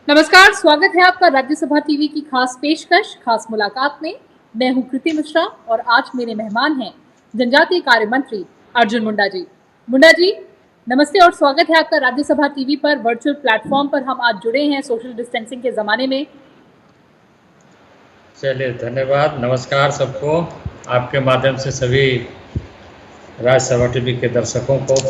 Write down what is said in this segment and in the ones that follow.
नमस्कार, स्वागत है आपका राज्यसभा टीवी की खास पेशकश खास मुलाकात में। मैं हूं कृति मिश्रा और आज मेरे मेहमान हैं जनजातीय कार्य मंत्री अर्जुन मुंडा जी। मुंडा जी, नमस्ते और स्वागत है आपका राज्यसभा टीवी पर। वर्चुअल प्लेटफॉर्म पर हम आज जुड़े हैं सोशल डिस्टेंसिंग के जमाने में। चलिए, धन्यवाद। नमस्कार सबको, आपके माध्यम से सभी राज्यसभा टीवी के दर्शकों को।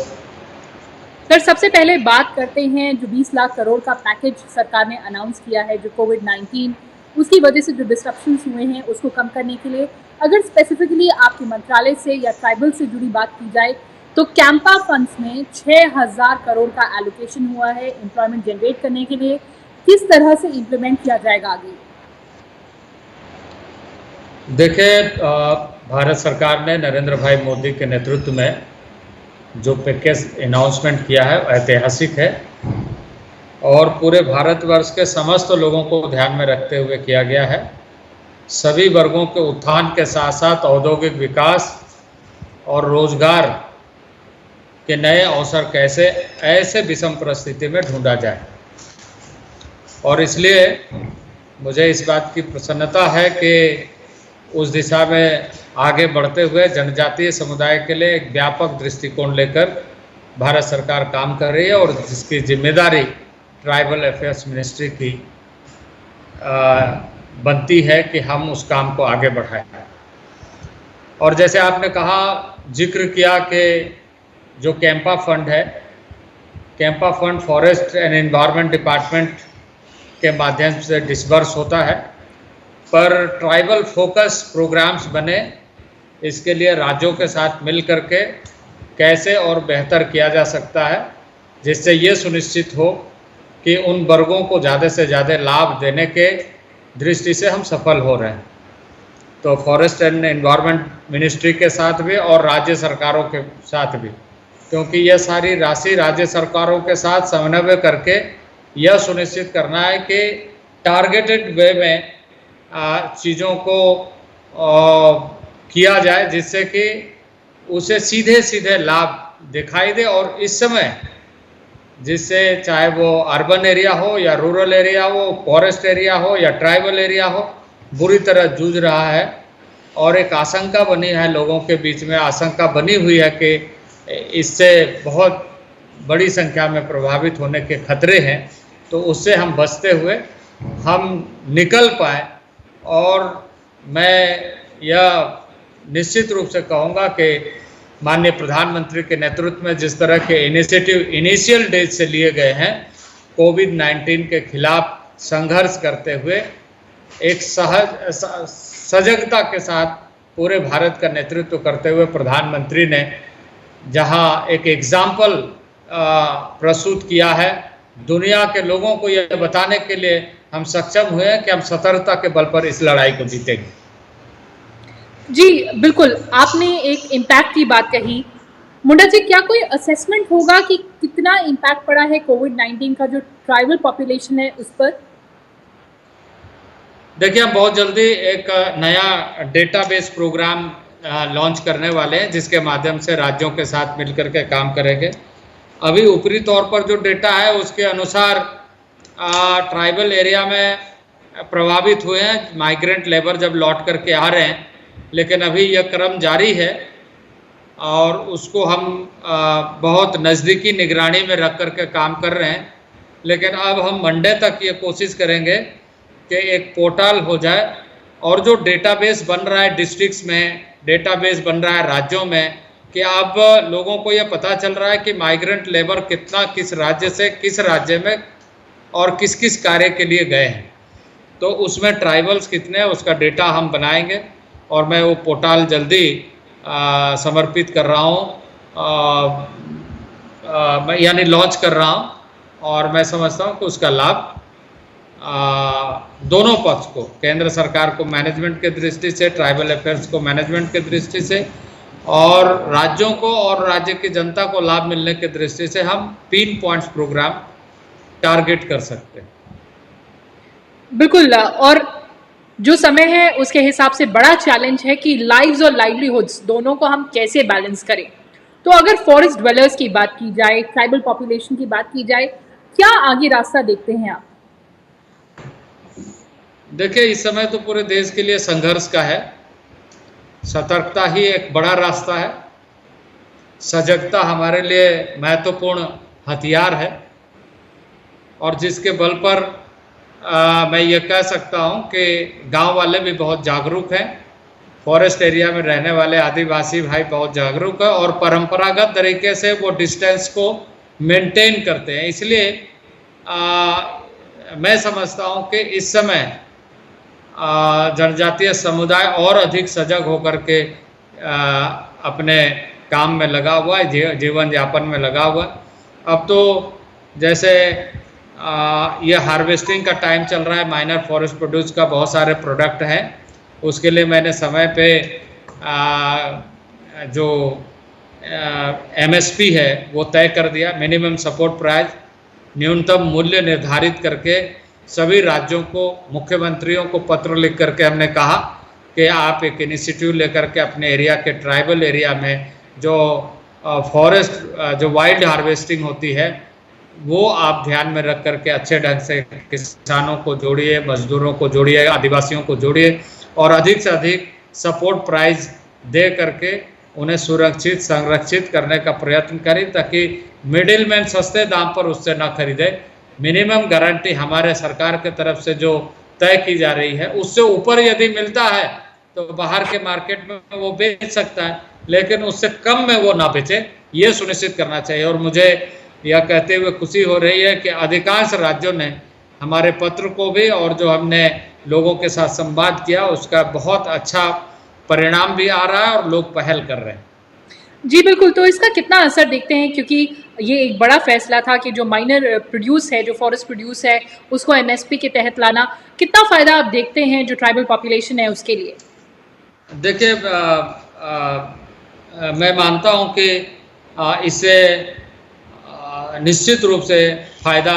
सर, सबसे पहले बात करते हैं जो 20 लाख करोड़ का पैकेज सरकार ने अनाउंस किया है, जो कोविड-19 उसकी वजह से जो डिस्ट्रप्शंस हुए हैं उसको कम करने के लिए। अगर स्पेसिफिकली आपके मंत्रालय से या ट्राइबल से जुड़ी बात की जाए तो कैंपा फंड्स में 6000 करोड़ का एलोकेशन हुआ है एम्प्लॉयमेंट जनरेट करने के लिए। किस तरह से इम्प्लीमेंट किया जाएगा आगे? देखिए, भारत सरकार ने नरेंद्र भाई मोदी के नेतृत्व में जो पैकेज अनाउंसमेंट किया है ऐतिहासिक है और पूरे भारतवर्ष के समस्त लोगों को ध्यान में रखते हुए किया गया है। सभी वर्गों के उत्थान के साथ साथ औद्योगिक विकास और रोजगार के नए अवसर कैसे ऐसे विषम परिस्थिति में ढूंढा जाए, और इसलिए मुझे इस बात की प्रसन्नता है कि उस दिशा में आगे बढ़ते हुए जनजातीय समुदाय के लिए एक व्यापक दृष्टिकोण लेकर भारत सरकार काम कर रही है और जिसकी जिम्मेदारी ट्राइबल अफेयर्स मिनिस्ट्री की बनती है कि हम उस काम को आगे बढ़ाएं। और जैसे आपने कहा, जिक्र किया कि जो कैंपा फंड है, CAMPA fund forest and environment department के माध्यम से डिसबर्स होता है, पर ट्राइबल फोकस प्रोग्राम्स बने, इसके लिए राज्यों के साथ मिल करके कैसे और बेहतर किया जा सकता है जिससे ये सुनिश्चित हो कि उन वर्गों को ज़्यादा से ज़्यादा लाभ देने के दृष्टि से हम सफल हो रहे हैं। तो फॉरेस्ट एंड एनवायरनमेंट मिनिस्ट्री के साथ भी और राज्य सरकारों के साथ भी, क्योंकि यह सारी राशि राज्य सरकारों के साथ समन्वय करके यह सुनिश्चित करना है कि टारगेटेड वे में चीज़ों को किया जाए जिससे कि उसे सीधे सीधे लाभ दिखाई दे। और इस समय जिससे चाहे वो अर्बन एरिया हो या रूरल एरिया हो, फॉरेस्ट एरिया हो या ट्राइबल एरिया हो, बुरी तरह जूझ रहा है और एक आशंका बनी है, लोगों के बीच में आशंका बनी हुई है कि इससे बहुत बड़ी संख्या में प्रभावित होने के खतरे हैं। तो उससे हम बचते हुए हम निकल पाए। और मैं यह निश्चित रूप से कहूँगा कि माननीय प्रधानमंत्री के नेतृत्व में जिस तरह के इनिशिएटिव इनिशियल डेज से लिए गए हैं, कोविड-19 के खिलाफ संघर्ष करते हुए एक सजगता के साथ पूरे भारत का नेतृत्व करते हुए प्रधानमंत्री ने जहां एक एग्जाम्पल प्रस्तुत किया है, दुनिया के लोगों को यह बताने के लिए हम सक्षम हुए हैं कि हम सतर्कता के बल पर इस लड़ाई को जीतेंगे। जी बिल्कुल, आपने एक इम्पैक्ट की बात कही। मुंडा जी, क्या कोई असेसमेंट होगा कि कितना इम्पैक्ट पड़ा है कोविड-19 का जो ट्राइबल पॉपुलेशन है उस पर? देखिए, हम बहुत जल्दी एक नया डेटाबेस प्रोग्राम लॉन्च करने वाले हैं जिसके माध्यम से राज्यों के साथ मिलकर के काम करेंगे। अभी ऊपरी तौर पर जो डेटा है उसके अनुसार ट्राइबल एरिया में प्रभावित हुए हैं माइग्रेंट लेबर जब लौट करके आ रहे हैं, लेकिन अभी यह क्रम जारी है और उसको हम बहुत नज़दीकी निगरानी में रख करके काम कर रहे हैं। लेकिन अब हम मंडे तक ये कोशिश करेंगे कि एक पोर्टल हो जाए और जो डेटाबेस बन रहा है डिस्ट्रिक्ट्स में, डेटाबेस बन रहा है राज्यों में, कि अब लोगों को ये पता चल रहा है कि माइग्रेंट लेबर कितना किस राज्य से किस राज्य में और किस किस कार्य के लिए गए हैं, तो उसमें ट्राइबल्स कितने हैं उसका डेटा हम बनाएंगे और मैं वो पोर्टल जल्दी समर्पित कर रहा हूँ, यानी लॉन्च कर रहा हूँ। और मैं समझता हूँ कि उसका लाभ दोनों पक्ष को, केंद्र सरकार को मैनेजमेंट के दृष्टि से, ट्राइबल अफेयर्स को मैनेजमेंट के दृष्टि से और राज्यों को और राज्य की जनता को लाभ मिलने के दृष्टि से हम पिन पॉइंट्स प्रोग्राम टारगेट कर सकते हैं। बिल्कुल, और जो समय है उसके हिसाब से बड़ा चैलेंज है कि लाइव्स और लाइवलीहुड्स दोनों को हम कैसे बैलेंस करें। तो अगर फॉरेस्ट ड्वेलर्स की बात की जाए, ट्राइबल पॉपुलेशन की बात की जाए, क्या आगे रास्ता देखते हैं आप? देखिए, इस समय तो पूरे देश के लिए संघर्ष का है। सतर्कता ही एक बड़ा रास्ता है। सजगता हमारे लिए महत्वपूर्ण हथियार है, और जिसके बल पर मैं ये कह सकता हूँ कि गांव वाले भी बहुत जागरूक हैं, फॉरेस्ट एरिया में रहने वाले आदिवासी भाई बहुत जागरूक है, और परंपरागत तरीके से वो डिस्टेंस को मेंटेन करते हैं। इसलिए मैं समझता हूँ कि इस समय जनजातीय समुदाय और अधिक सजग होकर के अपने काम में लगा हुआ है, जीवन यापन में लगा हुआ है। अब तो जैसे ये हार्वेस्टिंग का टाइम चल रहा है, माइनर फॉरेस्ट प्रोड्यूस का बहुत सारे प्रोडक्ट हैं, उसके लिए मैंने समय पे जो MSP है वो तय कर दिया, मिनिमम सपोर्ट प्राइस, न्यूनतम मूल्य निर्धारित करके सभी राज्यों को, मुख्यमंत्रियों को पत्र लिख करके हमने कहा कि आप एक इनिशिएटिव लेकर के अपने एरिया के ट्राइबल एरिया में जो फॉरेस्ट जो वाइल्ड हार्वेस्टिंग होती है वो आप ध्यान में रख करके अच्छे ढंग से किसानों को जोड़िए, मजदूरों को जोड़िए, आदिवासियों को जोड़िए, और अधिक से अधिक सपोर्ट प्राइस दे करके उन्हें सुरक्षित संरक्षित करने का प्रयत्न करें, ताकि मिडिल मैन सस्ते दाम पर उससे ना खरीदे। मिनिमम गारंटी हमारे सरकार की तरफ से जो तय की जा रही है, उससे ऊपर यदि मिलता है तो बाहर के मार्केट में वो बेच सकता है, लेकिन उससे कम में वो ना बेचे, ये सुनिश्चित करना चाहिए। और मुझे यह कहते हुए खुशी हो रही है कि अधिकांश राज्यों ने हमारे पत्र को भी, और जो हमने लोगों के साथ संवाद किया, उसका बहुत अच्छा परिणाम भी आ रहा है और लोग पहल कर रहे हैं। जी बिल्कुल, तो इसका कितना असर देखते हैं, क्योंकि ये एक बड़ा फैसला था कि जो माइनर प्रोड्यूस है, जो फॉरेस्ट प्रोड्यूस है, उसको MSP के तहत लाना, कितना फ़ायदा आप देखते हैं जो ट्राइबल पॉपुलेशन है उसके लिए? देखिए, मैं मानता हूं कि इससे निश्चित रूप से फ़ायदा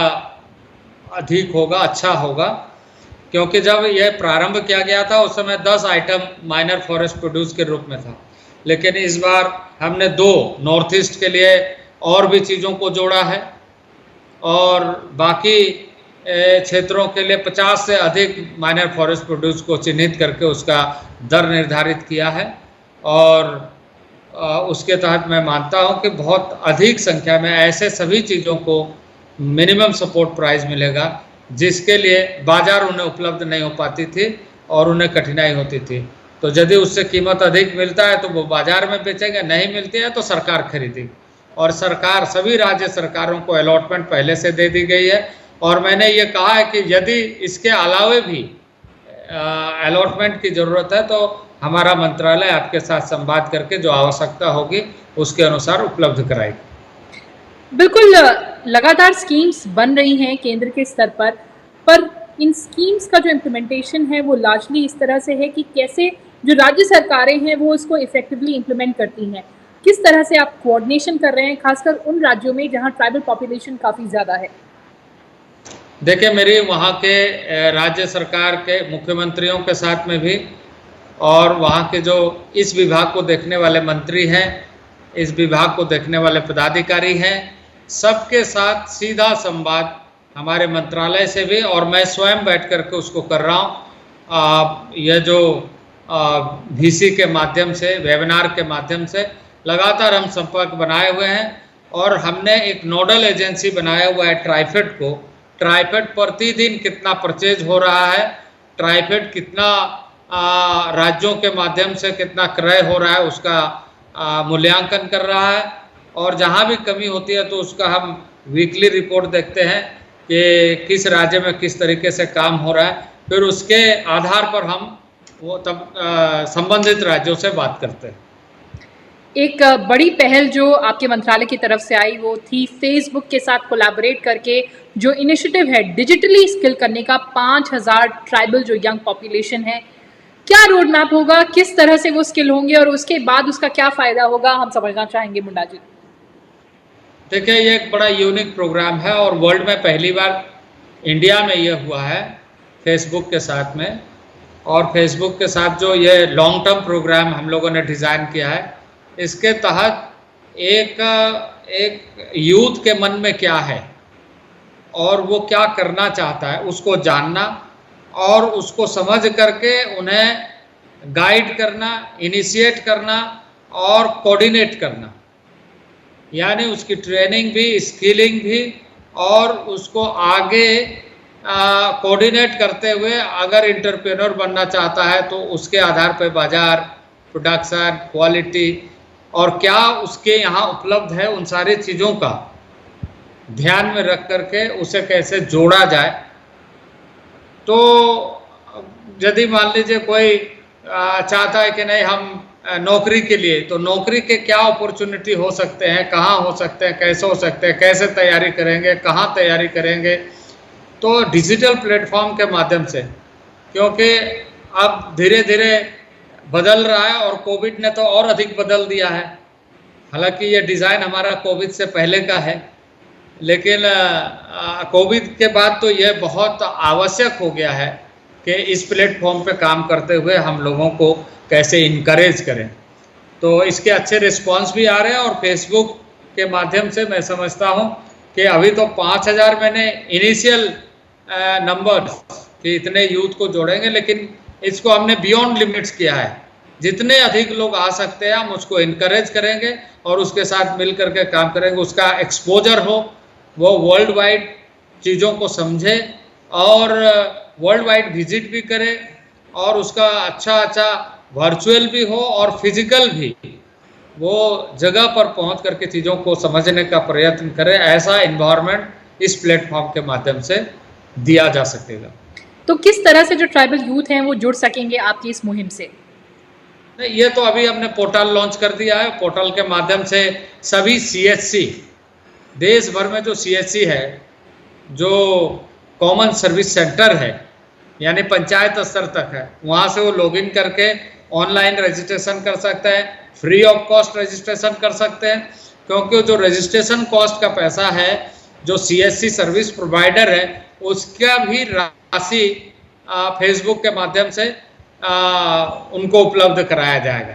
अधिक होगा, अच्छा होगा, क्योंकि जब यह प्रारंभ किया गया था उस समय 10 आइटम माइनर फॉरेस्ट प्रोड्यूस के रूप में था, लेकिन इस बार हमने 2 नॉर्थ ईस्ट के लिए और भी चीज़ों को जोड़ा है, और बाकी क्षेत्रों के लिए 50 से अधिक माइनर फॉरेस्ट प्रोड्यूस को चिन्हित करके उसका दर निर्धारित किया है। और उसके तहत मैं मानता हूं कि बहुत अधिक संख्या में ऐसे सभी चीज़ों को मिनिमम सपोर्ट प्राइस मिलेगा, जिसके लिए बाजार उन्हें उपलब्ध नहीं हो पाती थी और उन्हें कठिनाई होती थी। तो यदि उससे कीमत अधिक मिलता है तो वो बाजार में बेचेंगे, नहीं मिलती है तो सरकार खरीदेगी, और सरकार, सभी राज्य सरकारों को अलॉटमेंट पहले से दे दी गई है। और मैंने ये कहा है कि यदि इसके अलावे भी अलॉटमेंट की ज़रूरत है तो हमारा मंत्रालय आपके साथ संवाद करके जो आवश्यकता होगी उसके अनुसार उपलब्ध कराएगी। बिल्कुल, लगातार स्कीम्स बन रही हैं केंद्र के स्तर पर इन स्कीम्स का जो इम्प्लीमेंटेशन है वो लार्जली इस तरह से है कि कैसे जो राज्य सरकारें हैं वो इसको इफेक्टिवली इम्प्लीमेंट करती हैं। किस तरह से आप कोऑर्डिनेशन कर रहे हैं, खासकर उन राज्यों में जहां ट्राइबल पॉपुलेशन काफ़ी ज़्यादा है? देखिए, मेरी वहाँ के राज्य सरकार के मुख्यमंत्रियों के साथ में भी, और वहाँ के जो इस विभाग को देखने वाले मंत्री हैं, इस विभाग को देखने वाले पदाधिकारी हैं, सबके साथ सीधा संवाद हमारे मंत्रालय से भी, और मैं स्वयं बैठ करके उसको कर रहा हूँ। यह जो VC के माध्यम से, वेबिनार के माध्यम से लगातार हम संपर्क बनाए हुए हैं, और हमने एक नोडल एजेंसी बनाया हुआ है ट्राइफेड को। ट्राइफेड प्रतिदिन कितना परचेज हो रहा है, ट्राइफेड कितना राज्यों के माध्यम से कितना क्रय हो रहा है, उसका मूल्यांकन कर रहा है, और जहाँ भी कमी होती है तो उसका हम वीकली रिपोर्ट देखते हैं कि किस राज्य में किस तरीके से काम हो रहा है। फिर उसके आधार पर हम वो तब संबंधित राज्यों से बात करते हैं। एक बड़ी पहल जो आपके मंत्रालय की तरफ से आई वो थी फेसबुक के साथ कोलैबोरेट करके जो इनिशिएटिव है डिजिटली स्किल करने का 5000 ट्राइबल जो यंग पॉपुलेशन है। क्या रोड मैप होगा, किस तरह से वो स्किल होंगे और उसके बाद उसका क्या फ़ायदा होगा, हम समझना चाहेंगे मुंडा जी। देखिए, ये एक बड़ा यूनिक प्रोग्राम है और वर्ल्ड में पहली बार इंडिया में ये हुआ है फेसबुक के साथ में। और फेसबुक के साथ जो ये लॉन्ग टर्म प्रोग्राम हम लोगों ने डिज़ाइन किया है, इसके तहत एक यूथ के मन में क्या है और वो क्या करना चाहता है उसको जानना, और उसको समझ करके उन्हें गाइड करना, इनिशिएट करना और कोऑर्डिनेट करना, यानी उसकी ट्रेनिंग भी, स्किलिंग भी, और उसको आगे कोऑर्डिनेट करते हुए अगर एंटरप्रेन्योर बनना चाहता है तो उसके आधार पर बाजार, प्रोडक्शन, क्वालिटी और क्या उसके यहाँ उपलब्ध है, उन सारी चीज़ों का ध्यान में रख करके उसे कैसे जोड़ा जाए। तो यदि मान लीजिए कोई चाहता है कि नहीं हम नौकरी के लिए, तो नौकरी के क्या अपॉर्चुनिटी हो सकते हैं, कहाँ हो सकते हैं, कैसे हो सकते हैं, कैसे तैयारी करेंगे, कहाँ तैयारी करेंगे, तो डिजिटल प्लेटफॉर्म के माध्यम से, क्योंकि अब धीरे धीरे बदल रहा है और कोविड ने तो और अधिक बदल दिया है। हालांकि ये डिज़ाइन हमारा कोविड से पहले का है, लेकिन कोविड के बाद तो ये बहुत आवश्यक हो गया है कि इस प्लेटफॉर्म पे काम करते हुए हम लोगों को कैसे इनकरेज करें। तो इसके अच्छे रिस्पांस भी आ रहे हैं और फेसबुक के माध्यम से मैं समझता हूं कि अभी तो 5000 मैंने इनिशियल नंबर कि इतने यूथ को जोड़ेंगे, लेकिन इसको हमने बियॉन्ड लिमिट्स किया है। जितने अधिक लोग आ सकते हैं हम उसको इनकरेज करेंगे और उसके साथ मिल करके काम करेंगे, उसका एक्सपोजर हो, वो वर्ल्ड वाइड चीज़ों को समझे और वर्ल्ड वाइड विजिट भी करे और उसका अच्छा वर्चुअल भी हो और फिजिकल भी, वो जगह पर पहुंच करके चीज़ों को समझने का प्रयत्न करे। ऐसा एनवायरनमेंट इस प्लेटफॉर्म के माध्यम से दिया जा सकेगा। तो किस तरह से जो ट्राइबल यूथ हैं वो जुड़ सकेंगे आपकी इस मुहिम से? नहीं, ये तो अभी हमने पोर्टल लॉन्च कर दिया है। पोर्टल के माध्यम से सभी CHC, देश भर में जो CHC है, जो कॉमन सर्विस सेंटर है, यानी पंचायत स्तर तक है, वहाँ से वो लॉगिन करके ऑनलाइन रजिस्ट्रेशन कर सकते हैं, फ्री ऑफ कॉस्ट रजिस्ट्रेशन कर सकते हैं। क्योंकि जो रजिस्ट्रेशन कॉस्ट का पैसा है, जो CHC सर्विस प्रोवाइडर है, उसका भी राशि फेसबुक के माध्यम से उनको उपलब्ध कराया जाएगा।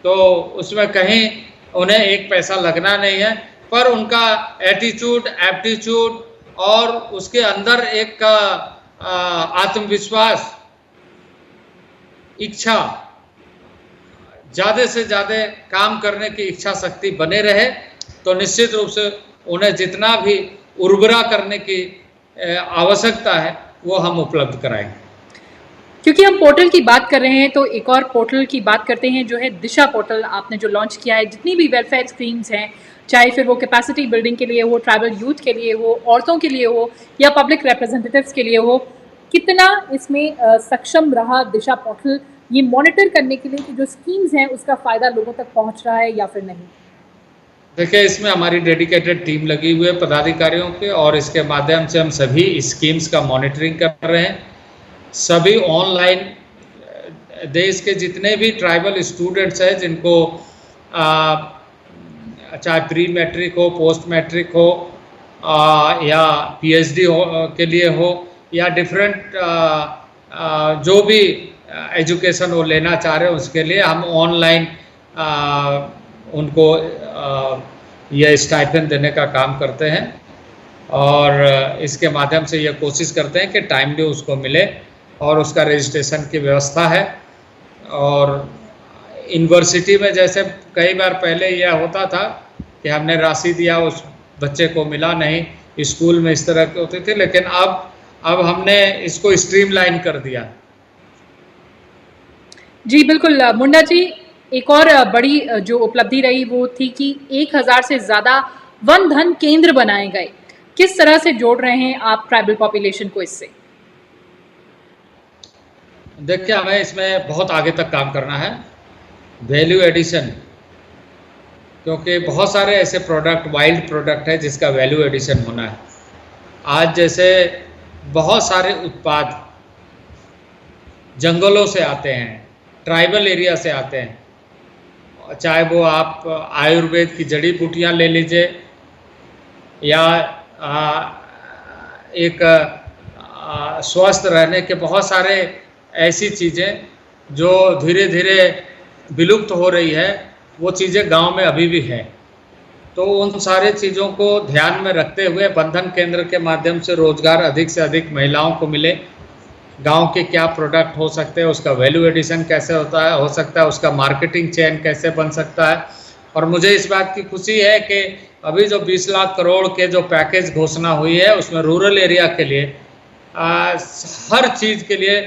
तो उसमें कहीं उन्हें एक पैसा लगना नहीं है, पर उनका एटीट्यूड, एप्टीट्यूड और उसके अंदर एक आत्मविश्वास, इच्छा, ज़्यादा से ज़्यादा काम करने की इच्छा शक्ति बने रहे, तो निश्चित रूप से उन्हें जितना भी उर्वरा करने की आवश्यकता है वो हम उपलब्ध कराएंगे। क्योंकि हम पोर्टल की बात कर रहे हैं तो एक और पोर्टल की बात करते हैं, जो है दिशा पोर्टल आपने जो लॉन्च किया है। जितनी भी वेलफेयर स्कीम्स हैं, चाहे फिर वो कैपेसिटी बिल्डिंग के लिए हो, ट्राइबल यूथ के लिए हो, औरतों के लिए हो या पब्लिक रिप्रेजेंटेटिव्स के लिए हो, कितना इसमें सक्षम रहा दिशा पोर्टल ये मॉनिटर करने के लिए कि जो स्कीम्स हैं उसका फ़ायदा लोगों तक पहुंच रहा है या फिर नहीं? देखिए, इसमें हमारी डेडिकेटेड टीम लगी हुई है पदाधिकारियों के, और इसके माध्यम से हम सभी स्कीम्स का मॉनिटरिंग कर रहे हैं। सभी ऑनलाइन देश के जितने भी ट्राइबल स्टूडेंट्स हैं, जिनको चाहे प्री मैट्रिक हो, पोस्ट मैट्रिक हो, या PhD के लिए हो, या डिफरेंट जो भी एजुकेशन वो लेना चाह रहे हैं, उसके लिए हम ऑनलाइन उनको ये स्टाइपेंड देने का काम करते हैं। और इसके माध्यम से ये कोशिश करते हैं कि टाइमली उसको मिले, और उसका रजिस्ट्रेशन की व्यवस्था है। और यूनिवर्सिटी में जैसे कई बार पहले यह होता था कि हमने राशि दिया, उस बच्चे को मिला नहीं, स्कूल में इस तरह के होते थे, लेकिन अब हमने इसको स्ट्रीमलाइन कर दिया। जी बिल्कुल मुंडा जी, एक और बड़ी जो उपलब्धि रही वो थी कि 1000 से ज़्यादा वन धन केंद्र बनाए गए। किस तरह से जोड़ रहे हैं आप ट्राइबल पॉपुलेशन को इससे? देखिए, हमें इसमें बहुत आगे तक काम करना है, वैल्यू एडिशन, क्योंकि बहुत सारे ऐसे प्रोडक्ट, वाइल्ड प्रोडक्ट है जिसका वैल्यू एडिशन होना है। आज जैसे बहुत सारे उत्पाद जंगलों से आते हैं, ट्राइबल एरिया से आते हैं, चाहे वो आप आयुर्वेद की जड़ी बूटियाँ ले लीजिए, या एक स्वस्थ रहने के बहुत सारे ऐसी चीज़ें जो धीरे धीरे विलुप्त हो रही है, वो चीज़ें गांव में अभी भी हैं। तो उन सारे चीज़ों को ध्यान में रखते हुए बंधन केंद्र के माध्यम से रोजगार अधिक से अधिक महिलाओं को मिले, गांव के क्या प्रोडक्ट हो सकते हैं, उसका वैल्यू एडिशन कैसे हो सकता है, उसका मार्केटिंग चेन कैसे बन सकता है। और मुझे इस बात की खुशी है कि अभी जो 20 लाख करोड़ के जो पैकेज घोषणा हुई है उसमें रूरल एरिया के लिए हर चीज़ के लिए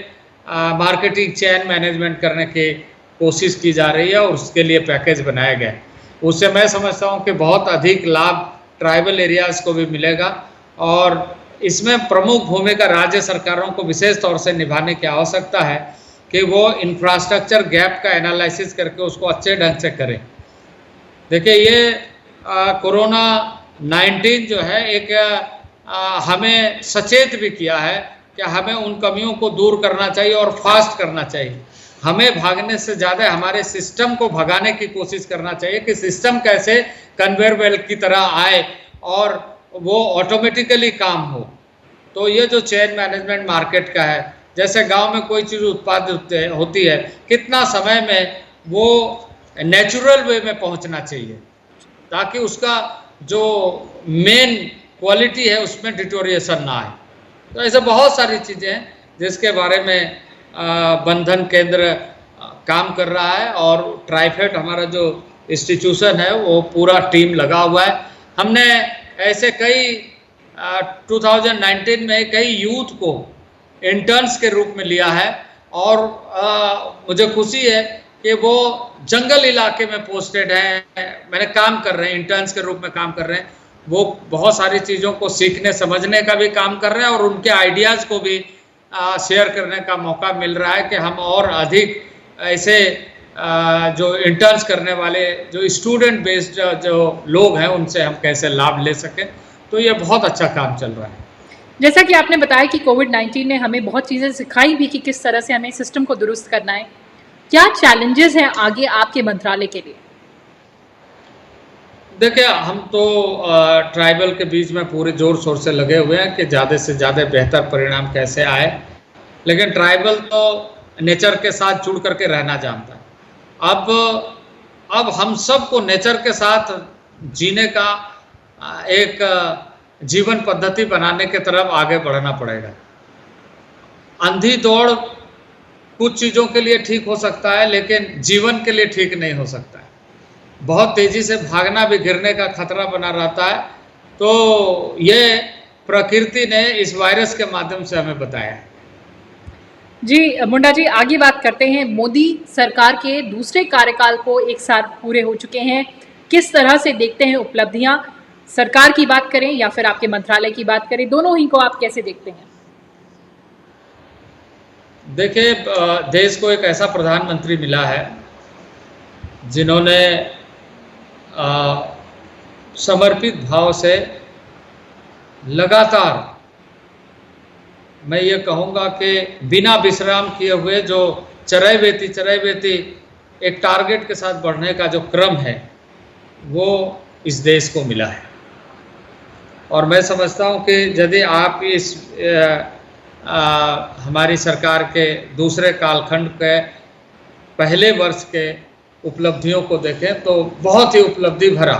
मार्केटिंग चेन मैनेजमेंट करने की कोशिश की जा रही है और उसके लिए पैकेज बनाया गया है। उससे मैं समझता हूँ कि बहुत अधिक लाभ ट्राइबल एरियाज़ को भी मिलेगा और इसमें प्रमुख भूमिका राज्य सरकारों को विशेष तौर से निभाने की आवश्यकता है कि वो इंफ्रास्ट्रक्चर गैप का एनालिसिस करके उसको अच्छे ढंग से करें। देखिए ये कोरोना 19 जो है एक हमें सचेत भी किया है कि हमें उन कमियों को दूर करना चाहिए और फास्ट करना चाहिए। हमें भागने से ज़्यादा हमारे सिस्टम को भगाने की कोशिश करना चाहिए कि सिस्टम कैसे कन्वेयर बेल्ट की तरह आए और वो ऑटोमेटिकली काम हो। तो ये जो चेन मैनेजमेंट मार्केट का है, जैसे गांव में कोई चीज़ उत्पादित होती है, कितना समय में वो नेचुरल वे में पहुंचना चाहिए ताकि उसका जो मेन क्वालिटी है उसमें डिटोरिएशन ना आए। तो ऐसे बहुत सारी चीज़ें हैं जिसके बारे में बंधन केंद्र काम कर रहा है और ट्राइफेड हमारा जो इंस्टीट्यूशन है वो पूरा टीम लगा हुआ है। हमने ऐसे कई 2019 में कई यूथ को इंटर्न्स के रूप में लिया है और मुझे खुशी है कि वो जंगल इलाके में पोस्टेड हैं, मैंने काम कर रहे हैं, इंटर्न्स के रूप में काम कर रहे हैं। वो बहुत सारी चीज़ों को सीखने समझने का भी काम कर रहे हैं और उनके आइडियाज़ को भी शेयर करने का मौका मिल रहा है कि हम और अधिक ऐसे जो इंटर्न्स करने वाले जो स्टूडेंट बेस्ड जो लोग हैं उनसे हम कैसे लाभ ले सकें। तो ये बहुत अच्छा काम चल रहा है। जैसा कि आपने बताया कि कोविड-19 ने हमें बहुत चीज़ें सिखाई भी कि किस तरह से हमें सिस्टम को दुरुस्त करना है। क्या चैलेंजेस हैं आगे आपके मंत्रालय के लिए? देखिए हम तो ट्राइबल के बीच में पूरे जोर शोर से लगे हुए हैं कि ज़्यादा से ज़्यादा बेहतर परिणाम कैसे आए, लेकिन ट्राइबल तो नेचर के साथ जुड़ करके रहना जानता है। अब हम सबको नेचर के साथ जीने का एक जीवन पद्धति बनाने की तरफ आगे बढ़ना पड़ेगा। अंधी दौड़ कुछ चीज़ों के लिए ठीक हो सकता है लेकिन जीवन के लिए ठीक नहीं हो सकता है। बहुत तेज़ी से भागना भी गिरने का खतरा बना रहता है। तो ये प्रकृति ने इस वायरस के माध्यम से हमें बताया है। जी मुंडा जी, आगे बात करते हैं। मोदी सरकार के दूसरे कार्यकाल को एक साल पूरे हो चुके हैं। किस तरह से देखते हैं उपलब्धियां? सरकार की बात करें या फिर आपके मंत्रालय की बात करें, दोनों ही को आप कैसे देखते हैं? देखिए देश को एक ऐसा प्रधानमंत्री मिला है जिन्होंने समर्पित भाव से लगातार, मैं ये कहूँगा कि बिना विश्राम किए हुए जो चरैवेती एक टारगेट के साथ बढ़ने का जो क्रम है वो इस देश को मिला है। और मैं समझता हूँ कि यदि आप इस हमारी सरकार के दूसरे कालखंड के पहले वर्ष के उपलब्धियों को देखें तो बहुत ही उपलब्धि भरा।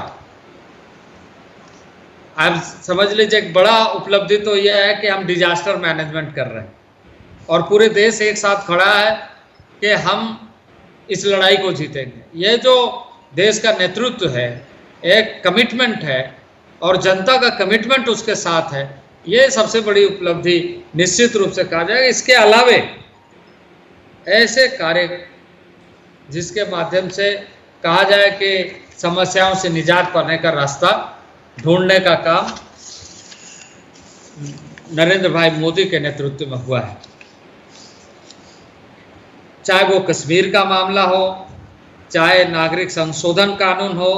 आप समझ लीजिए एक बड़ा उपलब्धि तो यह है कि हम डिजास्टर मैनेजमेंट कर रहे हैं और पूरे देश एक साथ खड़ा है कि हम इस लड़ाई को जीतेंगे। ये जो देश का नेतृत्व है, एक कमिटमेंट है और जनता का कमिटमेंट उसके साथ है, ये सबसे बड़ी उपलब्धि निश्चित रूप से कहा जाएगा। इसके अलावे ऐसे कार्य जिसके माध्यम से कहा जाए कि समस्याओं से निजात पाने का रास्ता ढूंढने का काम नरेंद्र भाई मोदी के नेतृत्व में हुआ है। चाहे वो कश्मीर का मामला हो, चाहे नागरिक संशोधन कानून हो,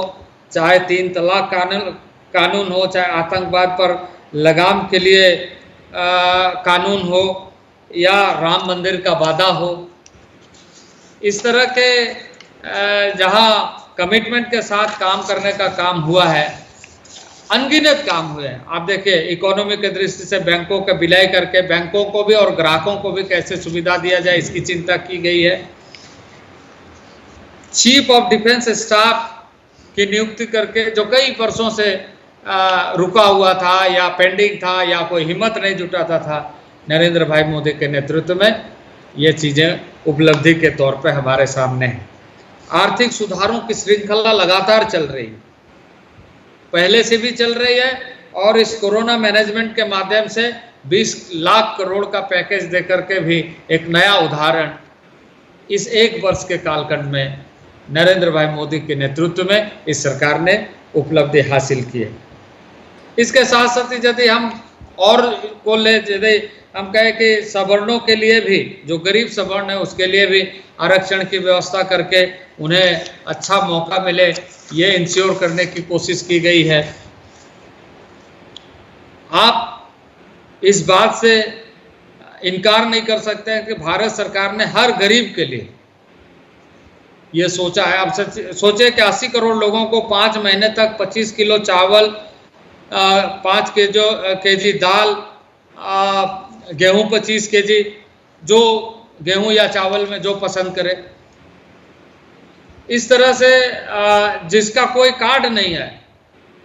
चाहे 3 तलाक कानून हो, चाहे आतंकवाद पर लगाम के लिए कानून हो या राम मंदिर का वादा हो, इस तरह के जहां कमिटमेंट के साथ काम करने का काम हुआ है, अनगिनत काम हुए हैं। आप देखिए इकोनॉमी के दृष्टि से बैंकों का विलय करके बैंकों को भी और ग्राहकों को भी कैसे सुविधा दिया जाए इसकी चिंता की गई है। चीफ ऑफ डिफेंस स्टाफ की नियुक्ति करके जो कई वर्षों से रुका हुआ था या पेंडिंग था या कोई हिम्मत नहीं जुटाता था, नरेंद्र भाई मोदी के नेतृत्व में ये चीज़ें उपलब्धि के तौर पे हमारे सामने हैं। आर्थिक सुधारों की श्रृंखला लगातार चल रही है, पहले से भी चल रही है और इस कोरोना मैनेजमेंट के माध्यम से 20 लाख करोड़ का पैकेज देकर के भी एक नया उदाहरण इस एक वर्ष के कालखंड में नरेंद्र भाई मोदी के नेतृत्व में इस सरकार ने उपलब्धि हासिल की है। इसके साथ साथ यदि हम और को ले, यदि हम कहें कि सवर्णों के लिए भी, जो गरीब सवर्ण है उसके लिए भी आरक्षण की व्यवस्था करके उन्हें अच्छा मौका मिले, ये इंश्योर करने की कोशिश की गई है। आप इस बात से इनकार नहीं कर सकते हैं कि भारत सरकार ने हर गरीब के लिए ये सोचा है। आप सोचे कि 80 करोड़ लोगों को 5 महीने तक 25 किलो चावल, 5 केजी दाल, गेहूं 25 केजी, जो गेहूं या चावल में जो पसंद करे, इस तरह से जिसका कोई कार्ड नहीं है,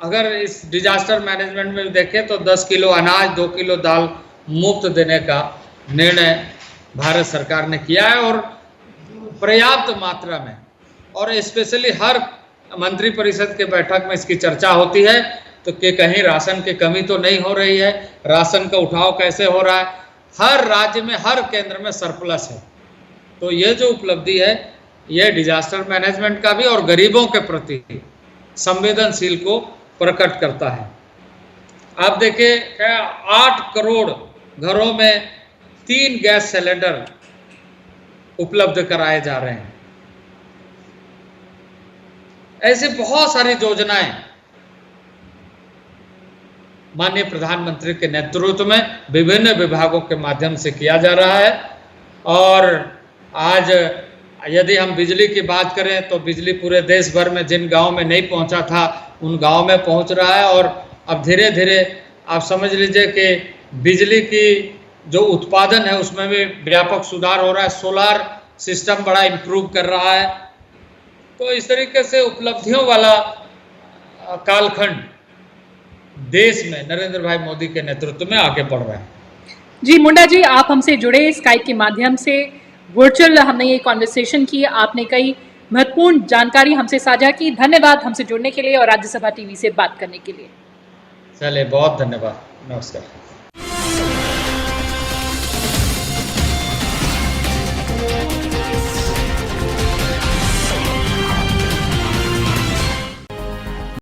अगर इस डिजास्टर मैनेजमेंट में देखें तो 10 किलो अनाज, 2 किलो दाल मुफ्त देने का निर्णय भारत सरकार ने किया है और पर्याप्त मात्रा में, और स्पेशली हर मंत्रिपरिषद के बैठक में इसकी चर्चा होती है तो कि कहीं राशन की कमी तो नहीं हो रही है, राशन का उठाव कैसे हो रहा है। हर राज्य में, हर केंद्र में सरप्लस है। तो ये जो उपलब्धि है ये डिजास्टर मैनेजमेंट का भी और गरीबों के प्रति संवेदनशील को प्रकट करता है। आप देखिए 8 करोड़ घरों में 3 गैस सिलेंडर उपलब्ध कराए जा रहे हैं। ऐसे बहुत सारी योजनाएं माननीय प्रधानमंत्री के नेतृत्व में विभिन्न विभागों के माध्यम से किया जा रहा है। और आज यदि हम बिजली की बात करें तो बिजली पूरे देश भर में जिन गांव में नहीं पहुंचा था उन गांव में पहुंच रहा है। और अब धीरे धीरे आप समझ लीजिए कि बिजली की जो उत्पादन है उसमें भी व्यापक सुधार हो रहा है। सोलार सिस्टम बड़ा इम्प्रूव कर रहा है। तो इस तरीके से उपलब्धियों वाला कालखंड देश में नरेंद्र भाई मोदी के नेतृत्व में आगे बढ़ रहा है। जी मुंडा जी, आप हमसे जुड़े स्काइप के माध्यम से, वर्चुअल हमने ये कॉन्वर्सेशन की, आपने कई महत्वपूर्ण जानकारी हमसे साझा की। धन्यवाद हमसे जुड़ने के लिए और राज्यसभा टीवी से बात करने के लिए। चलिए, बहुत धन्यवाद, नमस्कार।